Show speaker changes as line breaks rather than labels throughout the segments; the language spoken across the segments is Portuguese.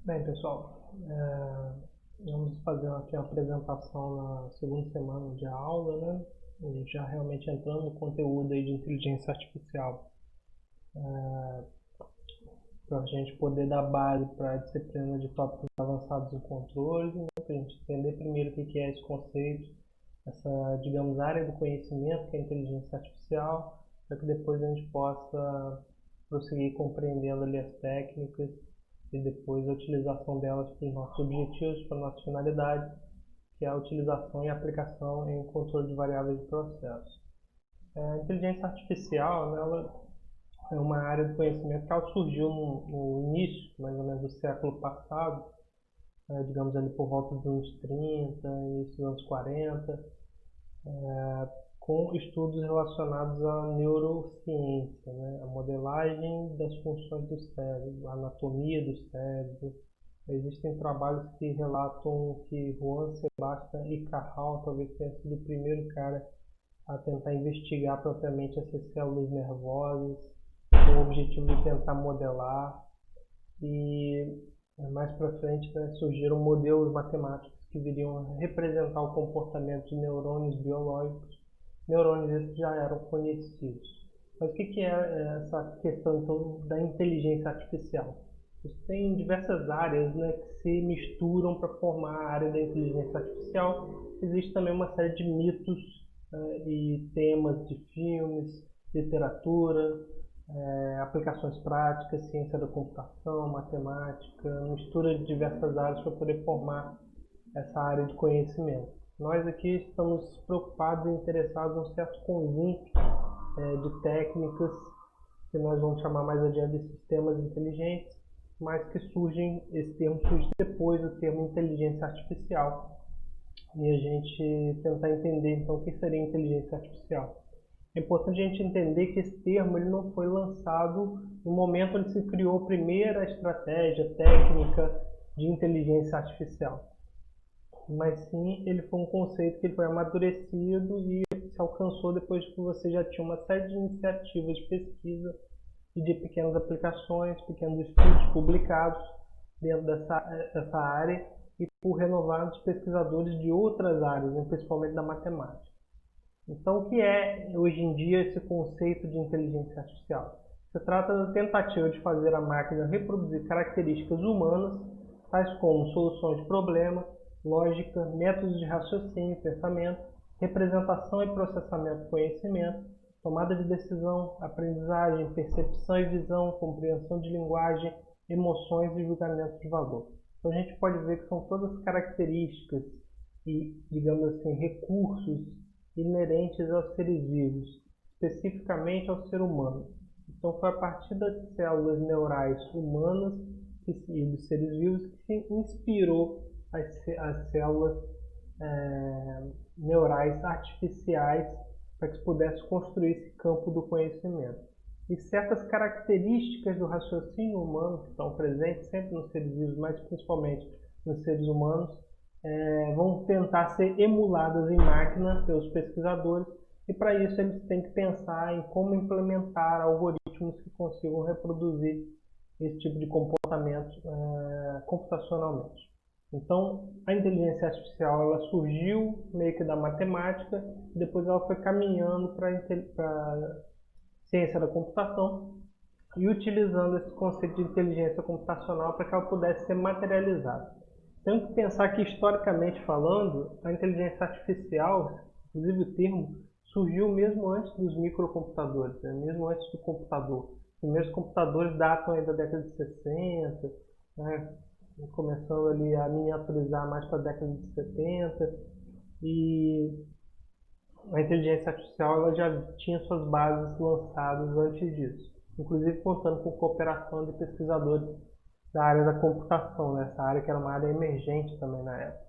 Bem, pessoal, vamos fazer aqui uma apresentação na segunda semana de aula, né? E já realmente entrando no conteúdo aí de inteligência artificial, para a gente poder dar base para a disciplina de tópicos avançados em controle, né? Para a gente entender primeiro o que é esse conceito, essa, digamos, área do conhecimento que é a inteligência artificial, para que depois a gente possa prosseguir compreendendo ali as técnicas e depois a utilização delas para os nossos objetivos, para a nossa finalidade, que é a utilização e aplicação em controle de variáveis de processo. A inteligência artificial, né, ela é uma área do conhecimento que ela surgiu no início, mais ou menos, do século passado, digamos ali por volta dos anos 30, início dos anos 40, com estudos relacionados à neurociência, né? A modelagem das funções do cérebro, a anatomia do cérebro. Existem trabalhos que relatam que Juan Sebastián y Cajal talvez tenha sido o primeiro cara a tentar investigar propriamente essas células nervosas, com o objetivo de tentar modelar. E mais para frente, né, surgiram modelos matemáticos que viriam representar o comportamento de neurônios biológicos. Neurônios esses já eram conhecidos. Mas o que é essa questão então da inteligência artificial? Você tem diversas áreas, né, que se misturam para formar a área da inteligência artificial. Existe também uma série de mitos e temas de filmes, literatura, aplicações práticas, ciência da computação, matemática, mistura de diversas áreas para poder formar essa área de conhecimento. Nós aqui estamos preocupados e interessados em um certo conjunto de técnicas que nós vamos chamar mais adiante de sistemas inteligentes, mas que esse termo surge depois do termo inteligência artificial. E a gente tentar entender então o que seria inteligência artificial. É importante a gente entender que esse termo ele não foi lançado no momento onde se criou a primeira estratégia técnica de inteligência artificial, mas sim ele foi um conceito que ele foi amadurecido e se alcançou depois que você já tinha uma série de iniciativas de pesquisa e de pequenas aplicações, pequenos estudos publicados dentro dessa área e por renovados pesquisadores de outras áreas, principalmente da matemática. Então, o que é hoje em dia esse conceito de inteligência artificial? Se trata da tentativa de fazer a máquina reproduzir características humanas, tais como soluções de problemas, lógica, métodos de raciocínio e pensamento, representação e processamento do conhecimento, tomada de decisão, aprendizagem, percepção e visão, compreensão de linguagem, emoções e julgamento de valor. Então a gente pode ver que são todas características e, digamos assim, recursos inerentes aos seres vivos, especificamente ao ser humano. Então foi a partir das células neurais humanas e dos seres vivos que se inspirou as células neurais artificiais para que se pudesse construir esse campo do conhecimento. E certas características do raciocínio humano que estão presentes sempre nos seres vivos, mas principalmente nos seres humanos, vão tentar ser emuladas em máquina pelos pesquisadores, e para isso eles têm que pensar em como implementar algoritmos que consigam reproduzir esse tipo de comportamento computacionalmente. Então, a inteligência artificial ela surgiu meio que da matemática, e depois ela foi caminhando para a ciência da computação e utilizando esse conceito de inteligência computacional para que ela pudesse ser materializada. Temos que pensar que, historicamente falando, a inteligência artificial, inclusive o termo, surgiu mesmo antes dos microcomputadores, né? Mesmo antes do computador. Os primeiros computadores datam aí da década de 60, né? Começando ali a miniaturizar mais para a década de 70, e a inteligência artificial ela já tinha suas bases lançadas antes disso, inclusive contando com cooperação de pesquisadores da área da computação, né? Essa área que era uma área emergente também na época.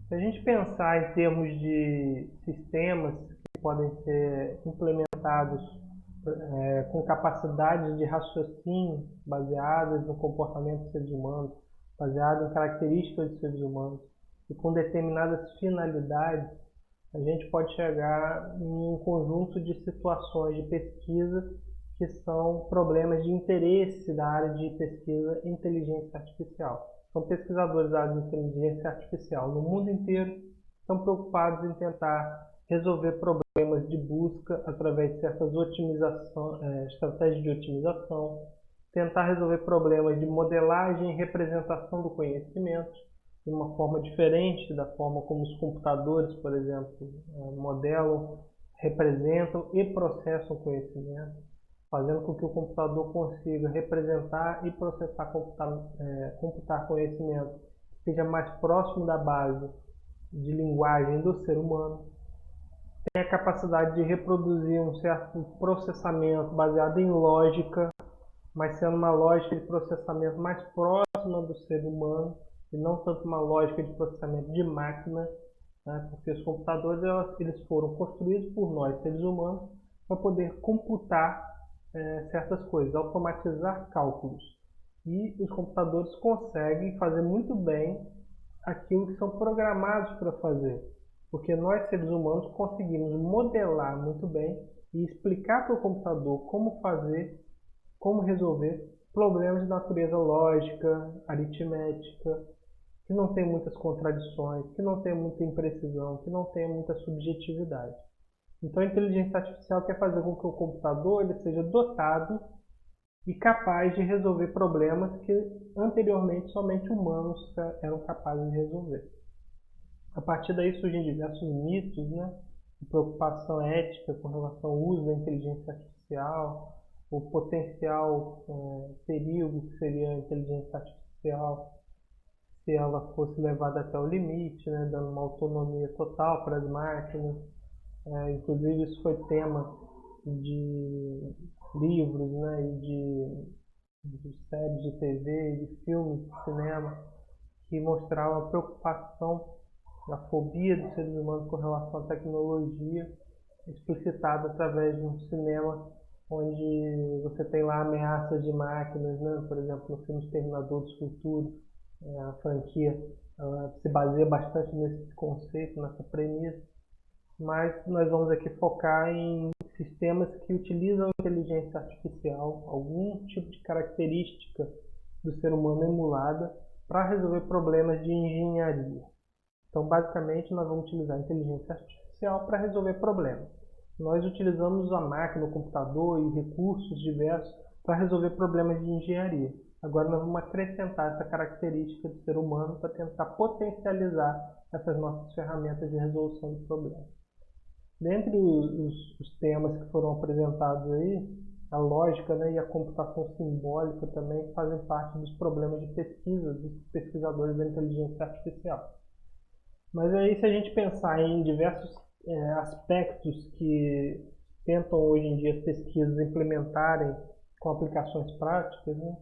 Se a gente pensar em termos de sistemas que podem ser implementados com capacidades de raciocínio baseadas no comportamento dos seres humanos, baseadas em características dos seres humanos e com determinadas finalidades, a gente pode chegar em um conjunto de situações de pesquisa que são problemas de interesse da área de pesquisa em inteligência artificial. São pesquisadores da área de inteligência artificial no mundo inteiro estão preocupados em tentar resolver problemas de busca através de certas estratégias de otimização, tentar resolver problemas de modelagem e representação do conhecimento de uma forma diferente da forma como os computadores, por exemplo, modelam, representam e processam o conhecimento, fazendo com que o computador consiga representar e processar, computar conhecimento que seja mais próximo da base de linguagem do ser humano. Tem a capacidade de reproduzir um certo processamento baseado em lógica, mas sendo uma lógica de processamento mais próxima do ser humano e não tanto uma lógica de processamento de máquina, né? Porque os computadores eles foram construídos por nós, seres humanos, para poder computar certas coisas, automatizar cálculos. E os computadores conseguem fazer muito bem aquilo que são programados para fazer, porque nós, seres humanos, conseguimos modelar muito bem e explicar para o computador como fazer, como resolver problemas de natureza lógica, aritmética, que não tem muitas contradições, que não tem muita imprecisão, que não tem muita subjetividade. Então a inteligência artificial quer fazer com que o computador ele seja dotado e capaz de resolver problemas que anteriormente somente humanos eram capazes de resolver. A partir daí surgem diversos mitos, né? Preocupação ética com relação ao uso da inteligência artificial, o potencial perigo que seria a inteligência artificial se ela fosse levada até o limite, né? Dando uma autonomia total para as máquinas. Inclusive isso foi tema de livros, né? E de séries de TV, de filmes de cinema, que mostravam a preocupação, a fobia dos seres humanos com relação à tecnologia, explicitada através de um cinema onde você tem lá ameaças de máquinas, né? Por exemplo, no filme Exterminador do Futuro, a franquia se baseia bastante nesse conceito, nessa premissa, mas nós vamos aqui focar em sistemas que utilizam inteligência artificial, algum tipo de característica do ser humano emulada para resolver problemas de engenharia. Então, basicamente, nós vamos utilizar a inteligência artificial para resolver problemas. Nós utilizamos a máquina, o computador e recursos diversos para resolver problemas de engenharia. Agora nós vamos acrescentar essa característica do ser humano para tentar potencializar essas nossas ferramentas de resolução de problemas. Dentre os temas que foram apresentados aí, a lógica, né, e a computação simbólica também fazem parte dos problemas de pesquisa dos pesquisadores da inteligência artificial. Mas aí, se a gente pensar em diversos aspectos que tentam hoje em dia as pesquisas implementarem com aplicações práticas, né,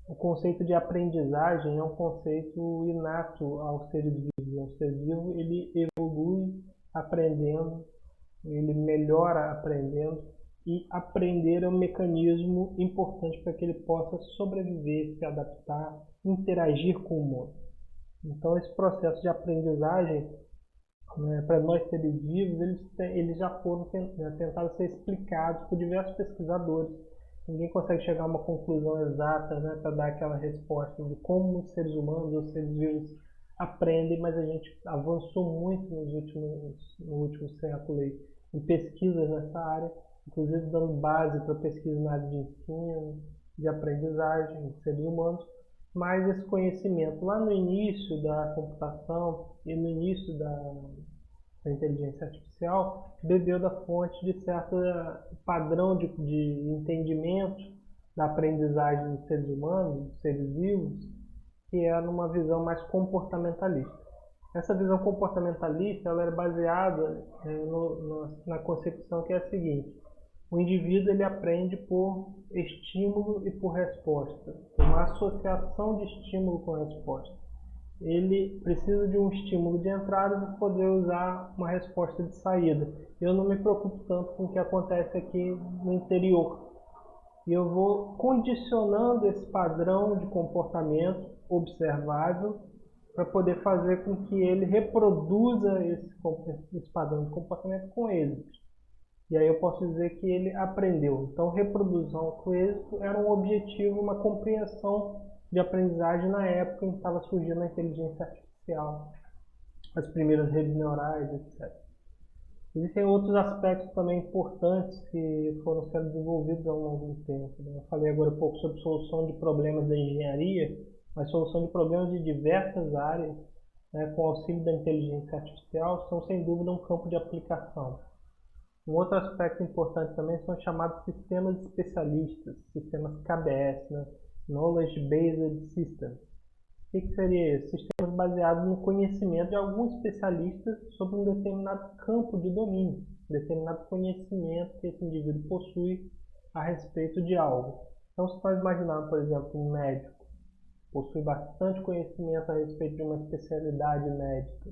o conceito de aprendizagem é um conceito inato aos seres vivos. O ser vivo ele evolui aprendendo, ele melhora aprendendo, e aprender é um mecanismo importante para que ele possa sobreviver, se adaptar, interagir com o mundo. Então esse processo de aprendizagem, né, para nós seres vivos, eles já foram tentados ser explicados por diversos pesquisadores. Ninguém consegue chegar a uma conclusão exata, né, para dar aquela resposta de como os seres humanos, os seres vivos aprendem, mas a gente avançou muito no último século aí, em pesquisas nessa área, inclusive dando base para pesquisa na área de ensino, de aprendizagem de seres humanos. Mas esse conhecimento lá no início da computação e no início da inteligência artificial bebeu da fonte de certo padrão de entendimento da aprendizagem dos seres humanos, dos seres vivos, que é numa visão mais comportamentalista. Essa visão comportamentalista ela é baseada na concepção que é a seguinte: o indivíduo ele aprende por estímulo e por resposta, uma associação de estímulo com resposta. Ele precisa de um estímulo de entrada para poder usar uma resposta de saída. Eu não me preocupo tanto com o que acontece aqui no interior. E eu vou condicionando esse padrão de comportamento observável para poder fazer com que ele reproduza esse padrão de comportamento com êxito. E aí eu posso dizer que ele aprendeu. Então, reprodução com êxito era um objetivo, uma compreensão de aprendizagem na época em que estava surgindo a inteligência artificial, as primeiras redes neurais, etc. Existem outros aspectos também importantes que foram sendo desenvolvidos ao longo do tempo. Eu falei agora um pouco sobre solução de problemas da engenharia, mas solução de problemas de diversas áreas, né, com auxílio da inteligência artificial, são sem dúvida um campo de aplicação. Um outro aspecto importante também são os chamados sistemas especialistas, sistemas KBS, né? Knowledge Based Systems. O que seria isso? Sistemas baseados no conhecimento de algum especialista sobre um determinado campo de domínio, determinado conhecimento que esse indivíduo possui a respeito de algo. Então, se nós imaginarmos, por exemplo, um médico possui bastante conhecimento a respeito de uma especialidade médica.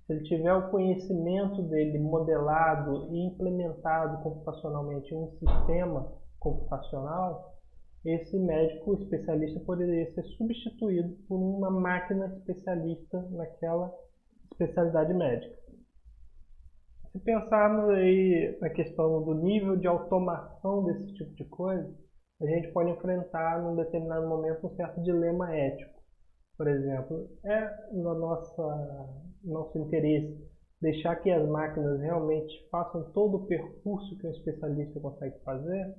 Se ele tiver o conhecimento dele modelado e implementado computacionalmente em um sistema computacional, esse médico especialista poderia ser substituído por uma máquina especialista naquela especialidade médica. Se pensarmos aí na questão do nível de automação desse tipo de coisa, a gente pode enfrentar num determinado momento um certo dilema ético. Por exemplo, é no nosso interesse deixar que as máquinas realmente façam todo o percurso que um especialista consegue fazer?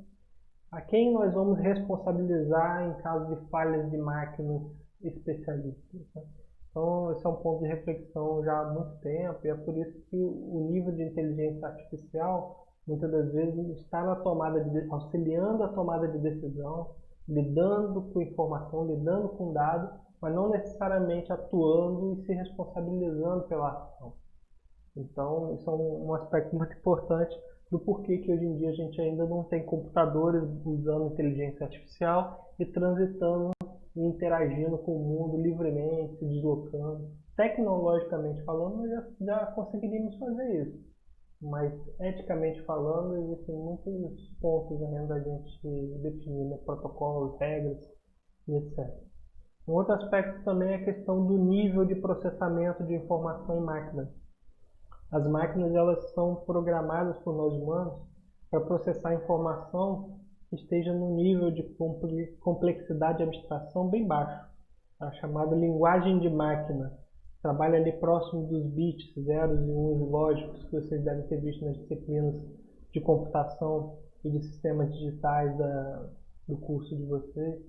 A quem nós vamos responsabilizar em caso de falhas de máquinas especialistas? Então, esse é um ponto de reflexão já há muito tempo, e é por isso que o nível de inteligência artificial muitas das vezes está na auxiliando a tomada de decisão, lidando com informação, lidando com dados, mas não necessariamente atuando e se responsabilizando pela ação. Então, isso é um aspecto muito importante do porquê que hoje em dia a gente ainda não tem computadores usando inteligência artificial e transitando e interagindo com o mundo livremente, se deslocando. Tecnologicamente falando, nós já conseguiríamos fazer isso, mas eticamente falando, existem muitos pontos ainda da gente definir, né? Protocolos, regras e etc. Um outro aspecto também é a questão do nível de processamento de informação em máquinas. As máquinas elas são programadas por nós humanos para processar informação que esteja num nível de complexidade e abstração bem baixo, a chamada linguagem de máquina. Trabalha ali próximo dos bits, zeros e uns lógicos que vocês devem ter visto nas disciplinas de computação e de sistemas digitais do curso de vocês.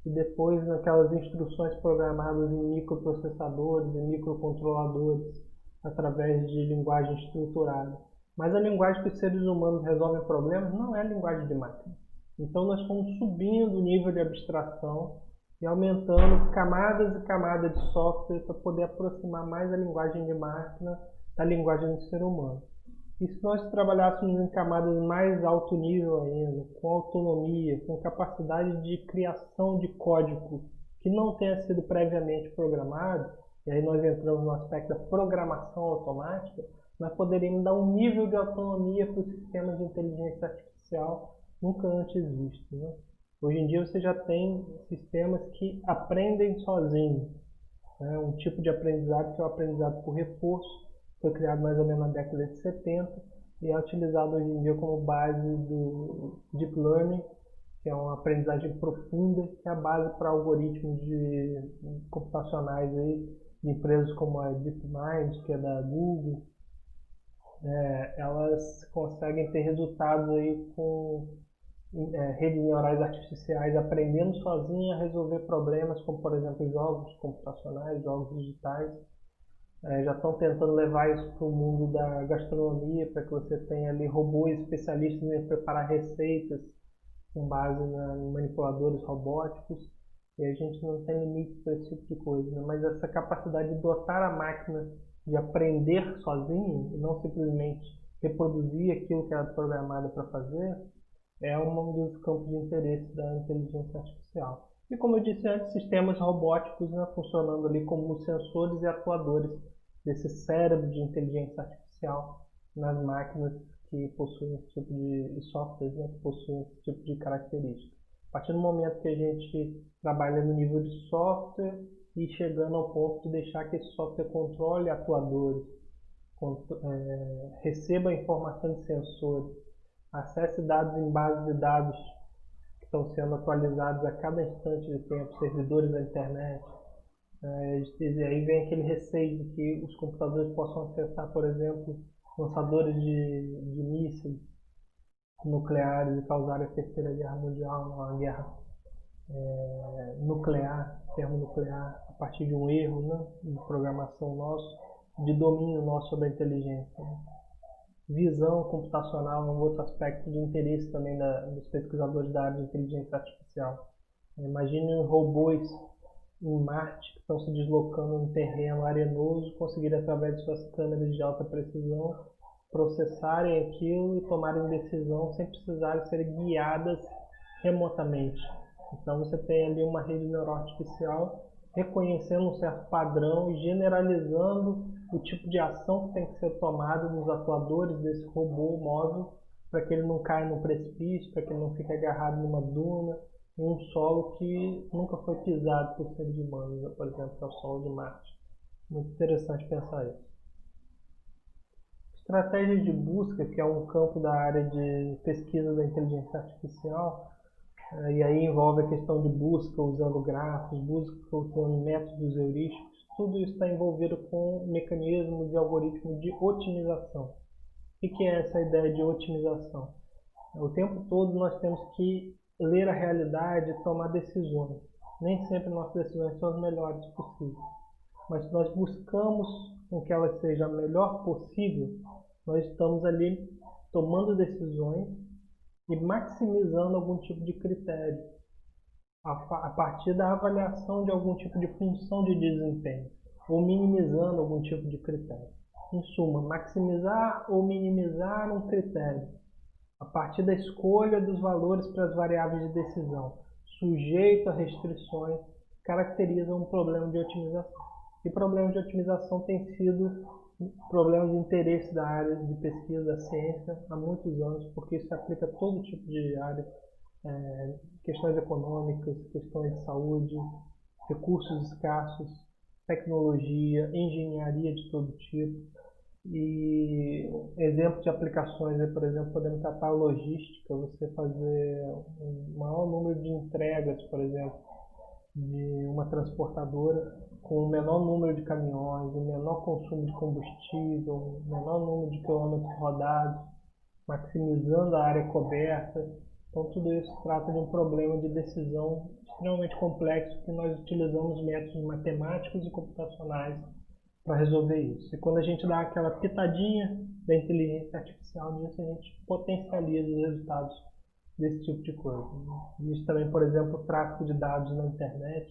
E depois naquelas instruções programadas em microprocessadores e microcontroladores através de linguagem estruturada. Mas a linguagem que os seres humanos resolvem problemas não é a linguagem de máquina. Então nós estamos subindo o nível de abstração e aumentando camadas e camadas de software para poder aproximar mais a linguagem de máquina da linguagem do ser humano. E se nós trabalhássemos em camadas mais alto nível ainda, com autonomia, com capacidade de criação de código que não tenha sido previamente programado, e aí nós entramos no aspecto da programação automática, nós poderíamos dar um nível de autonomia para o sistema de inteligência artificial nunca antes visto, né? Hoje em dia você já tem sistemas que aprendem sozinhos, né? Um tipo de aprendizado que é o aprendizado por reforço, foi criado mais ou menos na década de 70 e é utilizado hoje em dia como base do Deep Learning, que é uma aprendizagem profunda, que é a base para algoritmos computacionais aí, de empresas como a DeepMind, que é da Google. Elas conseguem ter resultados aí com redes neurais artificiais aprendendo sozinha a resolver problemas como, por exemplo, jogos computacionais, jogos digitais. Já estão tentando levar isso para o mundo da gastronomia, para que você tenha ali robôs especialistas em preparar receitas com base em manipuladores robóticos. E a gente não tem limite para esse tipo de coisa, né? Mas essa capacidade de dotar a máquina de aprender sozinho e não simplesmente reproduzir aquilo que ela é programada para fazer é um dos campos de interesse da inteligência artificial. E como eu disse antes, sistemas robóticos, né, funcionando ali como sensores e atuadores desse cérebro de inteligência artificial nas máquinas que possuem esse tipo de softwares, né, que possuem esse tipo de característica. A partir do momento que a gente trabalha no nível de software e chegando ao ponto de deixar que esse software controle atuadores, receba informação de sensores acesse dados em bases de dados que estão sendo atualizados a cada instante de tempo, servidores da internet. E aí vem aquele receio de que os computadores possam acessar, por exemplo, lançadores de mísseis nucleares e causar a Terceira Guerra Mundial, uma guerra nuclear, termonuclear, a partir de um erro, né, de programação nosso, de domínio nosso sobre a inteligência. Visão computacional é um outro aspecto de interesse também dos pesquisadores da área de inteligência artificial. Imagine robôs em Marte que estão se deslocando num terreno arenoso, conseguirem através de suas câmeras de alta precisão processarem aquilo e tomarem decisão sem precisarem ser guiadas remotamente. Então você tem ali uma rede neural artificial reconhecendo um certo padrão e generalizando o tipo de ação que tem que ser tomada nos atuadores desse robô móvel para que ele não caia no precipício, para que ele não fique agarrado numa duna, em um solo que nunca foi pisado por seres humanos, por exemplo, que é o solo de Marte. Muito interessante pensar isso. Estratégias de busca, que é um campo da área de pesquisa da inteligência artificial, e aí envolve a questão de busca usando grafos, busca usando métodos heurísticos, tudo isso está envolvido com mecanismos e algoritmos de otimização. O que é essa ideia de otimização? O tempo todo nós temos que ler a realidade e tomar decisões. Nem sempre nossas decisões são as melhores possíveis, mas se nós buscamos com que elas sejam a melhor possível, nós estamos ali tomando decisões e maximizando algum tipo de critério a partir da avaliação de algum tipo de função de desempenho ou minimizando algum tipo de critério. Em suma, maximizar ou minimizar um critério a partir da escolha dos valores para as variáveis de decisão, sujeito a restrições, caracteriza um problema de otimização. E problemas de otimização têm sido problemas de interesse da área de pesquisa da ciência há muitos anos, porque isso se aplica a todo tipo de área, questões econômicas, questões de saúde, recursos escassos, tecnologia, engenharia de todo tipo. E exemplos de aplicações, por exemplo, podemos tratar a logística, você fazer um maior número de entregas, por exemplo, de uma transportadora com o menor número de caminhões, o menor consumo de combustível, o menor número de quilômetros rodados, maximizando a área coberta. Então tudo isso trata de um problema de decisão extremamente complexo que nós utilizamos métodos matemáticos e computacionais para resolver isso. E quando a gente dá aquela pitadinha da inteligência artificial nisso, a gente potencializa os resultados desse tipo de coisa. Existe também, por exemplo, o tráfego de dados na internet,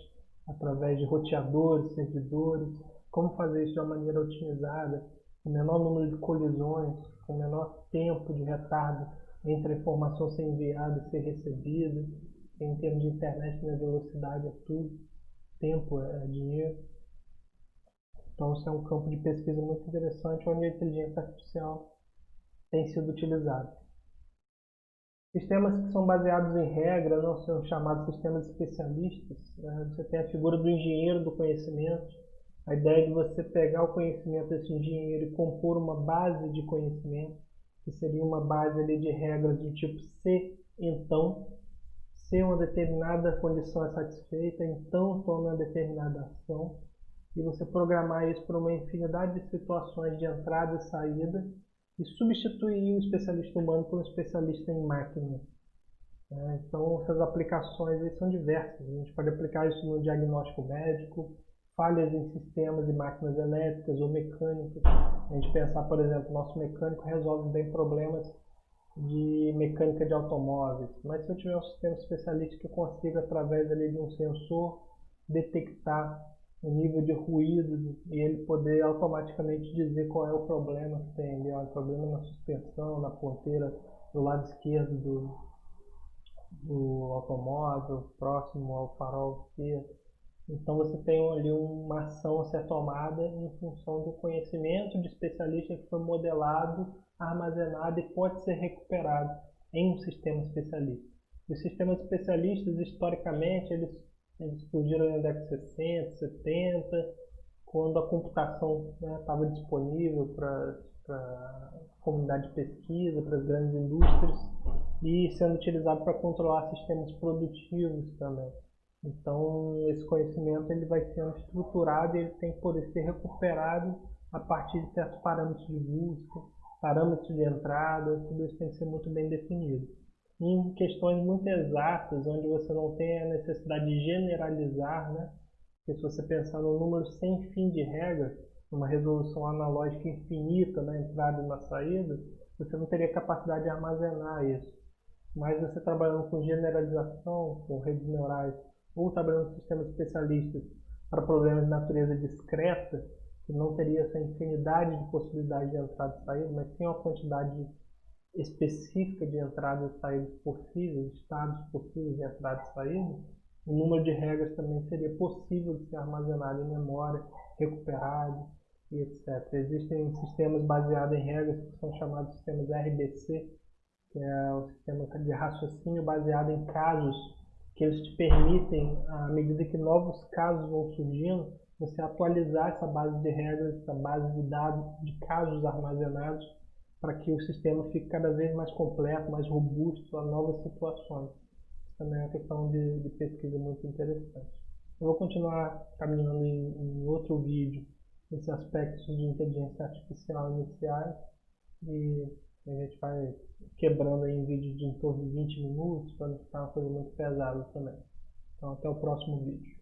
através de roteadores, servidores, como fazer isso de uma maneira otimizada, com o menor número de colisões, com o menor tempo de retardo entre a informação ser enviada e ser recebida. Em termos de internet, a velocidade é tudo, tempo é dinheiro. Então, isso é um campo de pesquisa muito interessante, onde a inteligência artificial tem sido utilizada. Sistemas que são baseados em regra não são chamados sistemas especialistas. Você tem a figura do engenheiro do conhecimento, a ideia de você pegar o conhecimento desse engenheiro e compor uma base de conhecimento, que seria uma base ali de regras do tipo se, então, se uma determinada condição é satisfeita, então tome uma determinada ação, e você programar isso por uma infinidade de situações de entrada e saída, e substituir o especialista humano por um especialista em máquina. Então, essas aplicações aí são diversas. A gente pode aplicar isso no diagnóstico médico, falhas em sistemas e máquinas elétricas ou mecânicas. A gente pensar, por exemplo, nosso mecânico resolve bem problemas de mecânica de automóveis, mas se eu tiver um sistema especialista que consiga, através ali de um sensor, detectar o nível de ruído e ele poder automaticamente dizer qual é o problema que tem ali, o problema na suspensão, na ponteira do lado esquerdo do automóvel, próximo ao farol esquerdo. Então você tem ali uma ação a ser tomada em função do conhecimento de especialista que foi modelado, armazenado e pode ser recuperado em um sistema especialista. Os sistemas especialistas, historicamente, eles surgiram na década de 60, 70, quando a computação estava disponível para para a comunidade de pesquisa, para as grandes indústrias e sendo utilizado para controlar sistemas produtivos também. Então, esse conhecimento ele vai sendo estruturado e ele tem que poder ser recuperado a partir de certos parâmetros de busca, parâmetros de entrada, tudo isso tem que ser muito bem definido. Em questões muito exatas, onde você não tem a necessidade de generalizar, né? Porque se você pensar no número sem fim de regras, numa resolução analógica infinita na entrada e na saída, você não teria capacidade de armazenar isso. Mas você trabalhando com generalização, com redes neurais, ou trabalhando com sistemas especialistas para problemas de natureza discreta, que não teria essa infinidade de possibilidades de entrada e saída, mas sim uma quantidade específica de entradas e saídas possíveis, estados possíveis de entrada e saída, o número de regras também seria possível de ser armazenado em memória, recuperado e etc. Existem sistemas baseados em regras que são chamados sistemas RBC, que é o sistema de raciocínio baseado em casos, que eles te permitem, à medida que novos casos vão surgindo, você atualizar essa base de regras, essa base de dados de casos armazenados, para que o sistema fique cada vez mais completo, mais robusto a novas situações. Isso também é uma questão de pesquisa muito interessante. Eu vou continuar caminhando em outro vídeo esses aspectos de inteligência artificial iniciais e a gente vai quebrando em vídeos de em torno de 20 minutos para não ficar uma coisa muito pesada também. Então até o próximo vídeo.